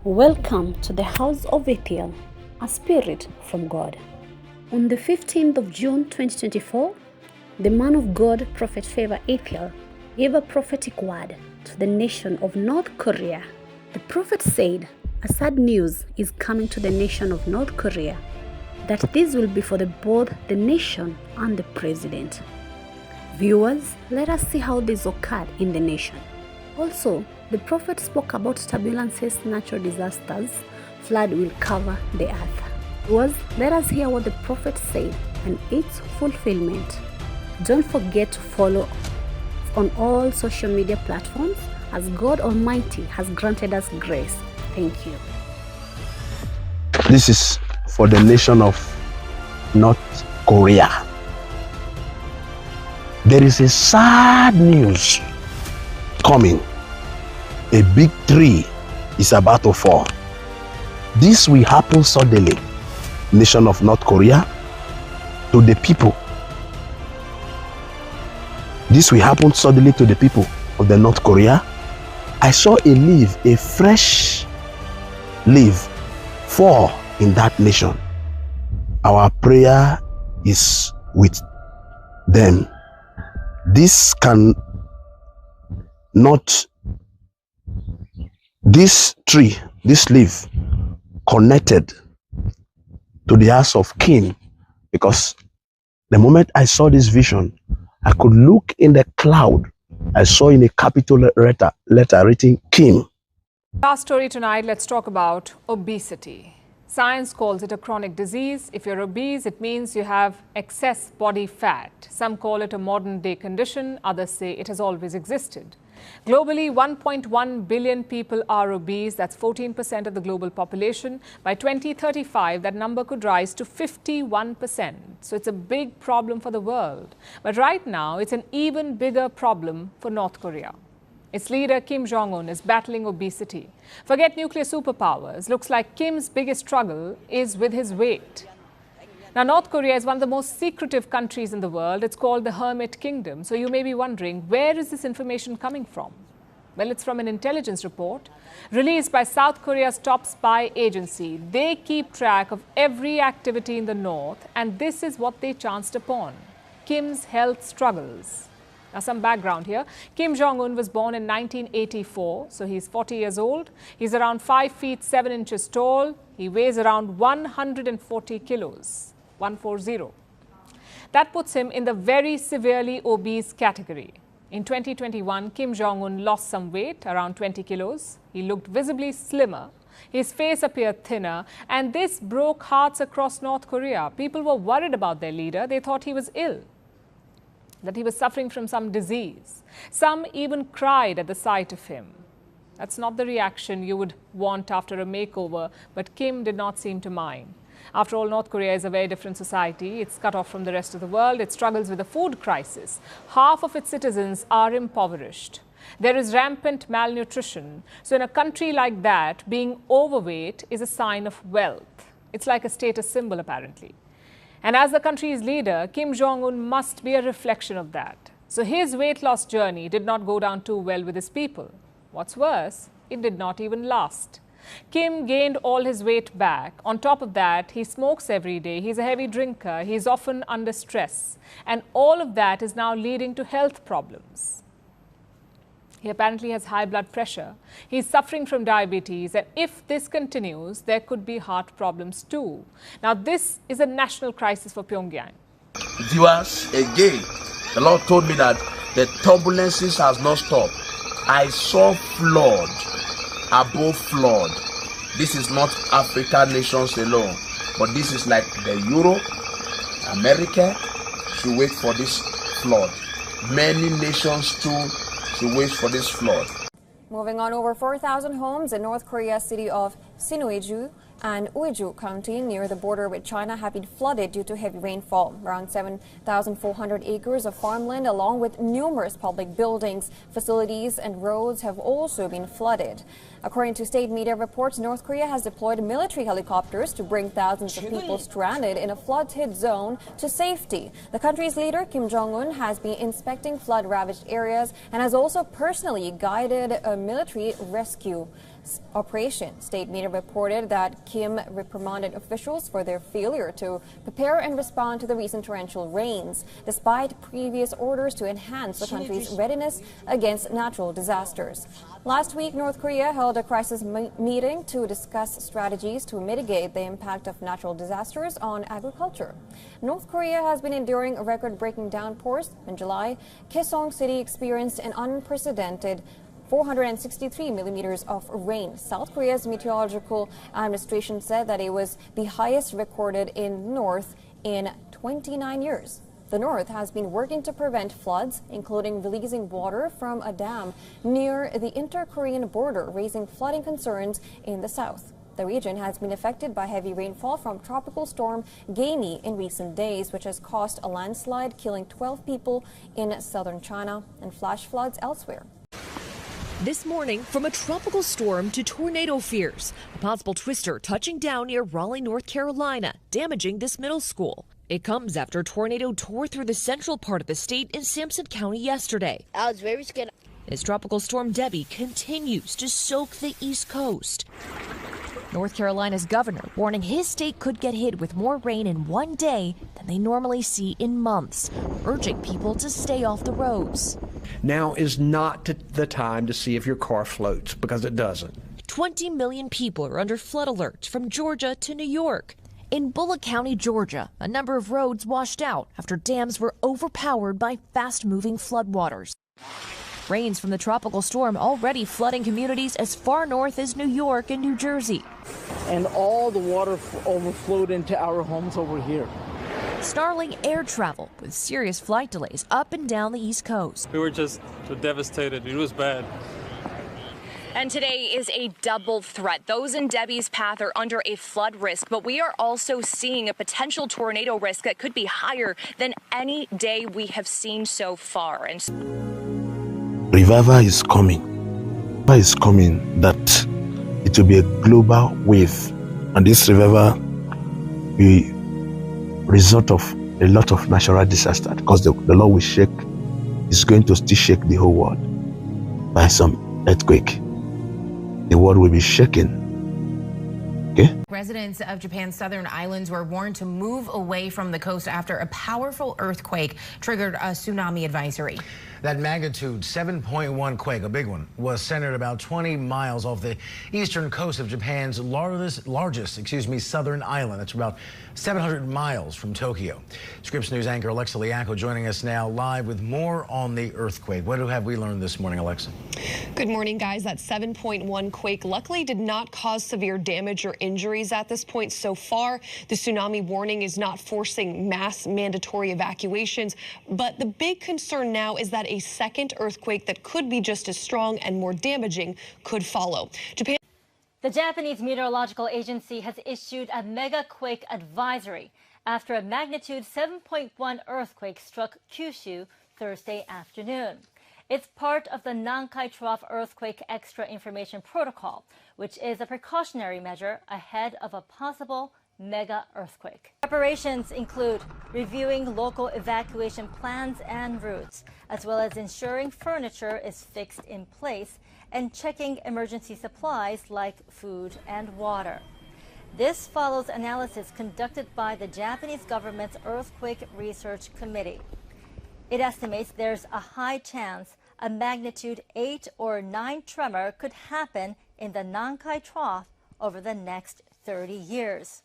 Welcome to the house of Ithiel, a spirit from God. On the 15th of June 2024, the man of God, Prophet Favor Ithiel, gave a prophetic word to the nation of North Korea. The prophet said, a sad news is coming to the nation of North Korea, that this will be for both the nation and the president. Viewers, let us see how this occurred in the nation. Also, the prophet spoke about turbulences, natural disasters, flood will cover the earth. Viewers, let us hear what the prophet said and its fulfillment. Don't forget to follow on all social media platforms as God Almighty has granted us grace. Thank you. This is for the nation of North Korea. There is a sad news coming. A big tree is about to fall. This will happen suddenly, nation of North Korea, to the people. This will happen suddenly to the people of the North Korea. I saw a leaf, a fresh leaf, fall in that nation. Our prayer is with them. This tree, this leaf, connected to the house of King, because the moment I saw this vision, I could look in the cloud. I saw in a capital letter written King. Last story tonight, let's talk about obesity. Science calls it a chronic disease. If you're obese, it means you have excess body fat. Some call it a modern day condition. Others say it has always existed. Globally, 1.1 billion people are obese. That's 14% of the global population. By 2035, that number could rise to 51%. So it's a big problem for the world. But right now, it's an even bigger problem for North Korea. Its leader, Kim Jong-un, is battling obesity. Forget nuclear superpowers. Looks like Kim's biggest struggle is with his weight. Now, North Korea is one of the most secretive countries in the world. It's called the Hermit Kingdom. So you may be wondering, where is this information coming from? Well, it's from an intelligence report released by South Korea's top spy agency. They keep track of every activity in the north, and this is what they chanced upon: Kim's health struggles. Now, some background here. Kim Jong-un was born in 1984, so he's 40 years old. He's around 5 feet 7 inches tall. He weighs around 140 kilos, 140. That puts him in the very severely obese category. In 2021, Kim Jong-un lost some weight, around 20 kilos. He looked visibly slimmer. His face appeared thinner, and this broke hearts across North Korea. People were worried about their leader. They thought he was ill, that he was suffering from some disease. Some even cried at the sight of him. That's not the reaction you would want after a makeover, but Kim did not seem to mind. After all, North Korea is a very different society. It's cut off from the rest of the world. It struggles with a food crisis. Half of its citizens are impoverished. There is rampant malnutrition. So in a country like that, being overweight is a sign of wealth. It's like a status symbol, apparently. And as the country's leader, Kim Jong-un must be a reflection of that. So his weight loss journey did not go down too well with his people. What's worse, it did not even last. Kim gained all his weight back. On top of that, he smokes every day. He's a heavy drinker. He's often under stress. And all of that is now leading to health problems. He apparently has high blood pressure. He's suffering from diabetes, and if this continues, there could be heart problems too. Now, this is a national crisis for Pyongyang. Viewers, again, the Lord told me that the turbulences has not stopped. I saw flood above flood. This is not African nations alone, but this is like the Europe, America should wait for this flood. Many nations too to wait for this flood. Moving on, over 4,000 homes in North Korea's city of Sinuiju and Uiju County near the border with China have been flooded due to heavy rainfall. Around 7,400 acres of farmland, along with numerous public buildings, facilities, and roads have also been flooded. According to state media reports, North Korea has deployed military helicopters to bring thousands of people stranded in a flood-hit zone to safety. The country's leader, Kim Jong-un, has been inspecting flood-ravaged areas and has also personally guided a military rescue operation. State media reported that Kim reprimanded officials for their failure to prepare and respond to the recent torrential rains, despite previous orders to enhance the country's readiness against natural disasters. Last week, North Korea held a crisis meeting to discuss strategies to mitigate the impact of natural disasters on agriculture. North Korea has been enduring record-breaking downpours. In July, Kaesong City experienced an unprecedented 463 millimeters of rain. South Korea's meteorological administration said that it was the highest recorded in the north in 29 years. The North has been working to prevent floods, including releasing water from a dam near the inter-Korean border, raising flooding concerns in the south. The region has been affected by heavy rainfall from tropical storm Gaini in recent days, which has caused a landslide, killing 12 people in southern China and flash floods elsewhere. This morning, from a tropical storm to tornado fears, a possible twister touching down near Raleigh, North Carolina, damaging this middle school. It comes after a tornado tore through the central part of the state in Sampson County yesterday. I was very scared. As tropical storm Debbie continues to soak the East Coast. North Carolina's governor warning his state could get hit with more rain in one day than they normally see in months, urging people to stay off the roads. Now is not the time to see if your car floats, because it doesn't. 20 million people are under flood alerts from Georgia to New York. In Bullock County, Georgia, a number of roads washed out after dams were overpowered by fast-moving floodwaters. Rains from the tropical storm already flooding communities as far north as New York and New Jersey. And all the water overflowed into our homes over here. Snarling air travel with serious flight delays up and down the East Coast. We were just devastated. It was bad. And today is a double threat. Those in Debbie's path are under a flood risk, but we are also seeing a potential tornado risk that could be higher than any day we have seen so far. And Revival is coming. Revival is coming, that it will be a global wave. And this revival will be result of a lot of natural disaster, because the Lord will shake, is going to still shake the whole world by some earthquake. The world will be shaken. Okay? Residents of Japan's southern islands were warned to move away from the coast after a powerful earthquake triggered a tsunami advisory. That magnitude 7.1 quake, a big one, was centered about 20 miles off the eastern coast of Japan's largest southern island. That's about 700 miles from Tokyo. Scripps News anchor Alexa Liaco joining us now live with more on the earthquake. What have we learned this morning, Alexa? Good morning, guys. That 7.1 quake luckily did not cause severe damage or injuries at this point so far. The tsunami warning is not forcing mass mandatory evacuations, but the big concern now is that a second earthquake that could be just as strong and more damaging could follow. The Japanese Meteorological Agency has issued a mega quake advisory after a magnitude 7.1 earthquake struck Kyushu Thursday afternoon. It's part of the Nankai Trough Earthquake Extra Information Protocol, which is a precautionary measure ahead of a possible mega earthquake. Preparations include reviewing local evacuation plans and routes, as well as ensuring furniture is fixed in place and checking emergency supplies like food and water. This follows analysis conducted by the Japanese government's Earthquake Research Committee. It estimates there's a high chance a magnitude 8 or 9 tremor could happen in the Nankai Trough over the next 30 years.